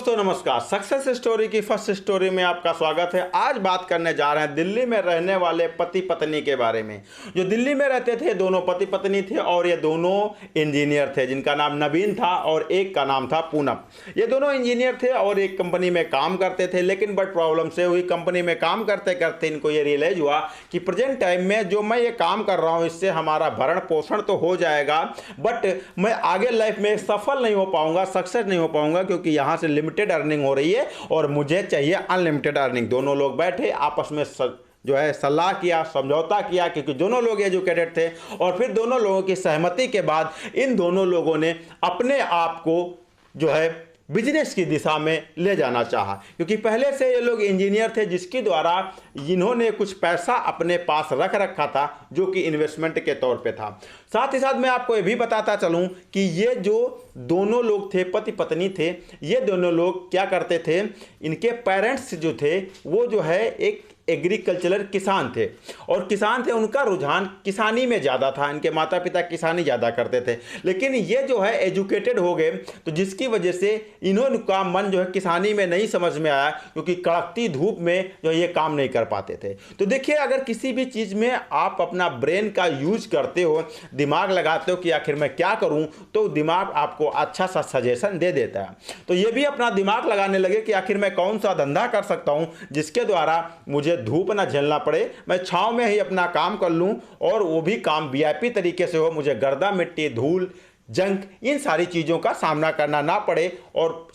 दोस्तों नमस्कार। Success story की फर्स्ट स्टोरी में आपका स्वागत है। आज बात करने जा रहे हैं दिल्ली में रहने वाले पति पत्नी के बारे में। जो दिल्ली में रहते थे, दोनों पति पत्नी थे और ये दोनों इंजीनियर थे, जिनका नाम नवीन था और एक का नाम था पूनम। ये दोनों इंजीनियर थे और एक कंपनी में काम करते थे, लेकिन बट प्रॉब्लम से हुई। कंपनी में काम करते करते इनको ये रियलाइज हुआ कि प्रेजेंट टाइम में जो मैं ये काम कर रहा हूँ, इससे हमारा भरण पोषण तो हो जाएगा, बट मैं आगे लाइफ में सफल नहीं हो पाऊंगा, सक्सेस नहीं हो पाऊंगा, क्योंकि यहाँ से लिमिटेड अर्निंग हो रही है और मुझे चाहिए अनलिमिटेड अर्निंग। दोनों लोग बैठे आपस में जो है सलाह किया, समझौता किया, क्योंकि दोनों लोग एजुकेटेड थे। और फिर दोनों लोगों की सहमति के बाद इन दोनों लोगों ने अपने आप को जो है बिजनेस की दिशा में ले जाना चाहा, क्योंकि पहले से ये लोग इंजीनियर थे, जिसके द्वारा इन्होंने कुछ पैसा अपने पास रख रखा था, जो कि इन्वेस्टमेंट के तौर पे था। साथ ही साथ मैं आपको ये भी बताता चलूं कि ये जो दोनों लोग थे, पति पत्नी थे, ये दोनों लोग क्या करते थे, इनके पेरेंट्स जो थे वो जो है एक एग्रीकल्चरल किसान थे, और किसान थे, उनका रुझान किसानी में ज़्यादा था। इनके माता पिता किसानी ज़्यादा करते थे, लेकिन ये जो है एजुकेटेड हो गए, तो जिसकी वजह से इन्होंने का मन जो है किसानी में नहीं समझ में आया, क्योंकि कड़कती धूप में जो ये काम नहीं कर पाते थे। तो देखिए, अगर किसी भी चीज़ में आप अपना ब्रेन का यूज करते हो, दिमाग लगाते हो कि आखिर मैं क्या करूं, तो दिमाग आपको अच्छा सा सजेशन दे देता है। तो ये भी अपना दिमाग लगाने लगे कि आखिर मैं कौन सा धंधा कर सकता हूं जिसके द्वारा मुझे धूप ना झेलना पड़े, मैं छांव में ही अपना काम कर लूं, और वो भी काम वीआईपी तरीके से हो, मुझे गर्दा मिट्टी, धूल, जंक, इन सारी चीज़ों का सामना करना ना पड़े, और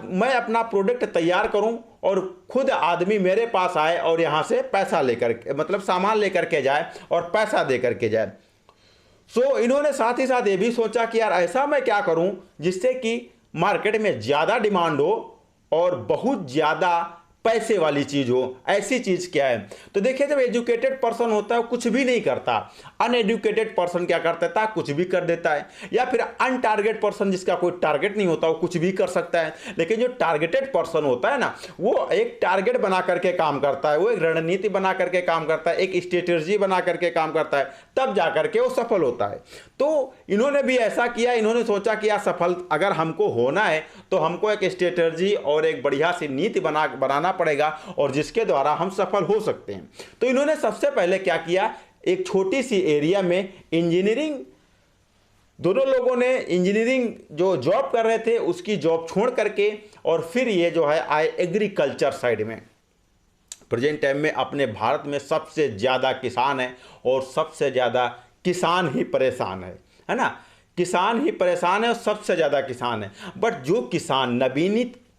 मैं अपना प्रोडक्ट तैयार करूं और खुद आदमी मेरे पास आए और यहाँ से पैसा लेकर, मतलब सामान लेकर के जाए और पैसा दे करके जाए। इन्होंने साथ ही साथ ये भी सोचा कि यार ऐसा मैं क्या करूं जिससे कि मार्केट में ज़्यादा डिमांड हो और बहुत ज़्यादा पैसे वाली चीज हो। ऐसी चीज क्या है? तो देखिए, जब एजुकेटेड पर्सन होता है कुछ भी नहीं करता, अनएजुकेटेड पर्सन क्या करता है, कुछ भी कर देता है, या फिर अनटारगेट पर्सन जिसका कोई टारगेट नहीं होता वो कुछ भी कर सकता है। लेकिन जो टारगेटेड पर्सन होता है ना, वो एक टारगेट बना करके काम करता है, वो एक रणनीति बना करके काम करता है, एक स्ट्रेटेजी बना करके काम करता है, तब जा करके वो सफल होता है। तो इन्होंने भी ऐसा किया। इन्होंने सोचा कि यार सफल अगर हमको होना है तो हमको एक स्ट्रेटेजी और एक बढ़िया सी नीति बनाना पड़ेगा, और जिसके द्वारा हम सफल हो सकते हैं। तो इन्होंने सबसे पहले क्या किया, एक छोटी सी एरिया में इंजीनियरिंग, दोनों लोगों ने इंजीनियरिंग जो जॉब कर रहे थे उसकी जॉब छोड़ करके, और फिर ये जो है आए एग्रीकल्चर साइड में। प्रेजेंट टाइम में अपने भारत में सबसे ज़्यादा किसान है और सबसे ज़्यादा किसान ही परेशान है ना। किसान ही परेशान है और सबसे ज़्यादा किसान है। बट जो किसान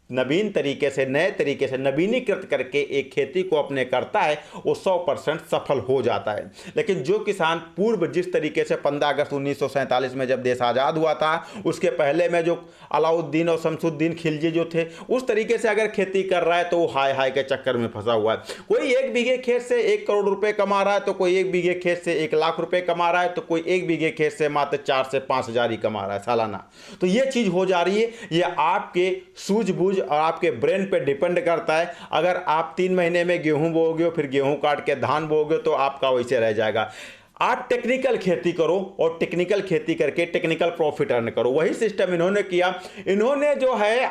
नवीन तरीके से, नए तरीके से नवीनीकृत करके एक खेती को अपने करता है, वो 100% सफल हो जाता है। लेकिन जो किसान पूर्व जिस तरीके से 15 अगस्त 1947 में जब देश आज़ाद हुआ था, उसके पहले में जो अलाउद्दीन और शमसुद्दीन खिलजी जो थे, उस तरीके से अगर खेती कर रहा है तो वो हाय के चक्कर में फंसा हुआ है। कोई 1 बीघे खेत से 1 करोड़ रुपए कमा रहा है, तो कोई 1 बीघे खेत से 1 लाख रुपए कमा रहा है, तो कोई 1 बीघे खेत से मात्र 4 से 5 हज़ार ही कमा रहा है सालाना। तो ये चीज़ हो जा रही है। ये आपके सूझबूझ और आपके ब्रेन पे डिपेंड करता है। अगर आप 3 महीने में गेहूं बोओगे, फिर गेहूं काट के धान बोओगे, तो आपका वैसे रह जाएगा। आप टेक्निकल खेती करो और टेक्निकल खेती करके टेक्निकल प्रॉफिट अर्न करो। वही सिस्टम इन्होंने किया। इन्होंने जो है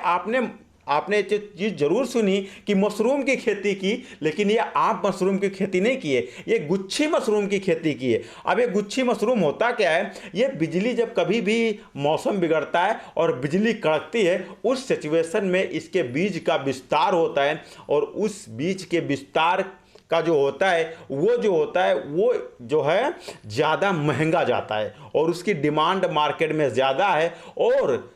आपने चीज़ जरूर सुनी कि मशरूम की खेती की, लेकिन ये आप मशरूम की खेती नहीं की है, ये गुच्छी मशरूम की खेती की है। अब ये गुच्छी मशरूम होता क्या है, ये बिजली जब कभी भी मौसम बिगड़ता है और बिजली कड़कती है, उस सिचुएशन में इसके बीज का विस्तार होता है, और उस बीज के विस्तार का जो होता है वो जो है ज़्यादा महंगा जाता है, और उसकी डिमांड मार्केट में ज़्यादा है। और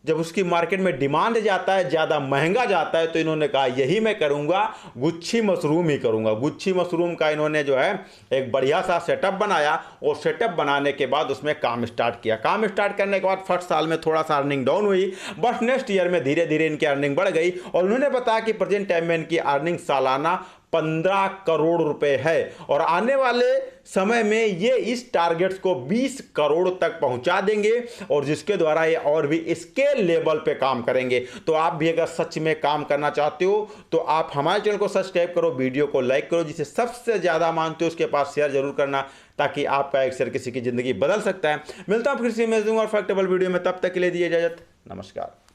जब उसकी मार्केट में डिमांड जाता है, ज़्यादा महंगा जाता है, तो इन्होंने कहा यही मैं करूँगा, गुच्छी मशरूम ही करूँगा। गुच्छी मशरूम का इन्होंने जो है एक बढ़िया सा सेटअप बनाया, और सेटअप बनाने के बाद उसमें काम स्टार्ट किया। काम स्टार्ट करने के बाद फर्स्ट साल में थोड़ा सा अर्निंग डाउन हुई, बट नेक्स्ट ईयर में धीरे धीरे इनकी अर्निंग बढ़ गई। और उन्होंने बताया कि प्रेजेंट टाइम में इनकी अर्निंग सालाना 15 करोड़ रुपए है, और आने वाले समय में ये इस टारगेट्स को 20 करोड़ तक पहुंचा देंगे, और जिसके द्वारा ये और भी स्केल लेवल पे काम करेंगे। तो आप भी अगर सच में काम करना चाहते हो तो आप हमारे चैनल को सब्सक्राइब करो, वीडियो को लाइक करो, जिसे सबसे ज़्यादा मानते हो उसके पास शेयर जरूर करना, ताकि आपका एक शेयर किसी की ज़िंदगी बदल सकता है। मिलता हूँ फिर से अमेजिंग और फैक्टेबल वीडियो में, तब तक के लिए दिए इजाजत, नमस्कार।